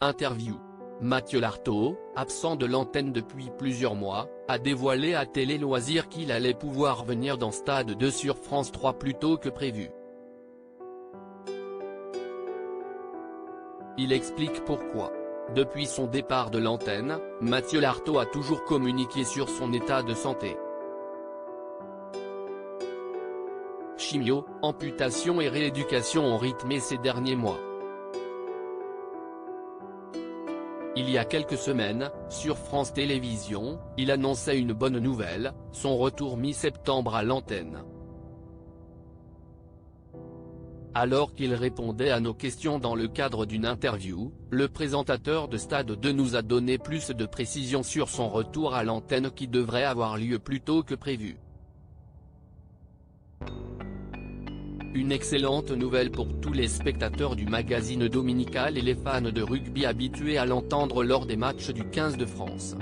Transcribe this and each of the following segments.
Interview. Mathieu Lartaud, absent de l'antenne depuis plusieurs mois, a dévoilé à Télé Loisirs qu'il allait pouvoir venir dans Stade 2 sur France 3 plus tôt que prévu. Il explique pourquoi. Depuis son départ de l'antenne, Mathieu Lartaud a toujours communiqué sur son état de santé. Chimio, amputation et rééducation ont rythmé ces derniers mois. Il y a quelques semaines, sur France Télévisions, il annonçait une bonne nouvelle, son retour mi-septembre à l'antenne. Alors qu'il répondait à nos questions dans le cadre d'une interview, le présentateur de Stade 2 nous a donné plus de précisions sur son retour à l'antenne qui devrait avoir lieu plus tôt que prévu. Une excellente nouvelle pour tous les spectateurs du magazine dominical et les fans de rugby habitués à l'entendre lors des matchs du 15 de France.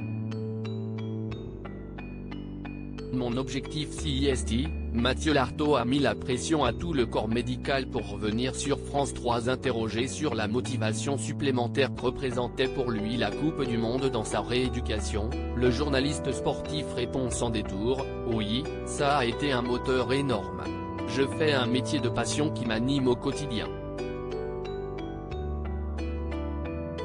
Mon objectif CIST, Mathieu Lartaud a mis la pression à tout le corps médical pour revenir sur France 3. Interrogé sur la motivation supplémentaire que représentait pour lui la Coupe du Monde dans sa rééducation, le journaliste sportif répond sans détour, « Oui, ça a été un moteur énorme. Je fais un métier de passion qui m'anime au quotidien.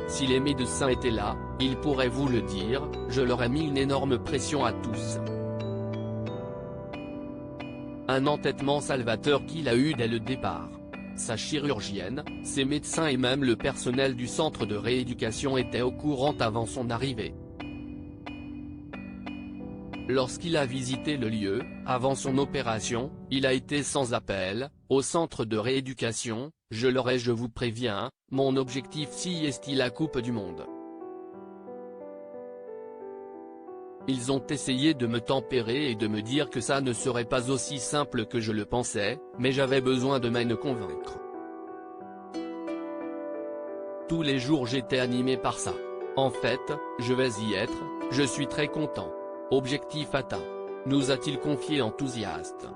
Si les médecins étaient là, ils pourraient vous le dire, je leur ai mis une énorme pression à tous. » Un entêtement salvateur qu'il a eu dès le départ. Sa chirurgienne, ses médecins et même le personnel du centre de rééducation étaient au courant avant son arrivée. Lorsqu'il a visité le lieu, avant son opération, il a été sans appel, au centre de rééducation, je vous préviens, mon objectif si est la Coupe du Monde. Ils ont essayé de me tempérer et de me dire que ça ne serait pas aussi simple que je le pensais, mais j'avais besoin de me convaincre. Tous les jours j'étais animé par ça. En fait, je vais y être, je suis très content. Objectif atteint. Nous a-t-il confié enthousiaste.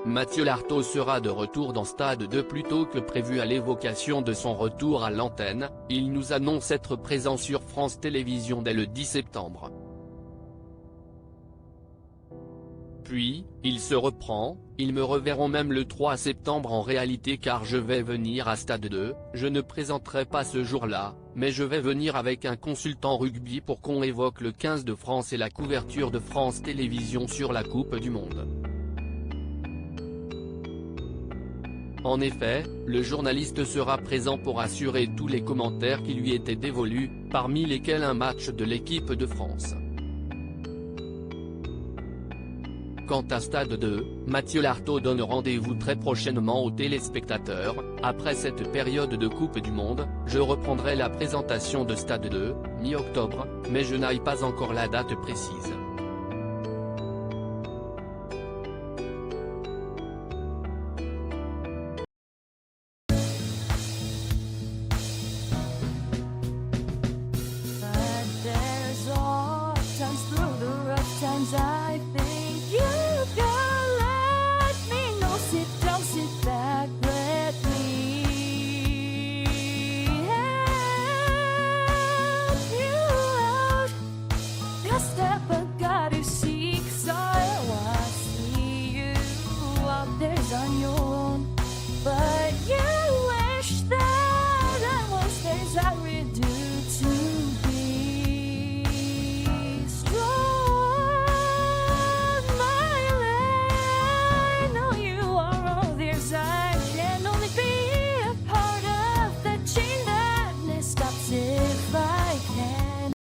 Mathieu Lartaud sera de retour dans Stade 2 plus tôt que prévu. À l'évocation de son retour à l'antenne, il nous annonce être présent sur France Télévisions dès le 10 septembre. Puis, il se reprend, ils me reverront même le 3 septembre en réalité car je vais venir à Stade 2, je ne présenterai pas ce jour-là, mais je vais venir avec un consultant rugby pour qu'on évoque le 15 de France et la couverture de France Télévisions sur la Coupe du Monde. En effet, le journaliste sera présent pour assurer tous les commentaires qui lui étaient dévolus, parmi lesquels un match de l'équipe de France. Quant à Stade 2, Mathieu Lartaud donne rendez-vous très prochainement aux téléspectateurs. Après cette période de Coupe du Monde, je reprendrai la présentation de Stade 2, mi-octobre, mais je n'ai pas encore la date précise. Step, I gotta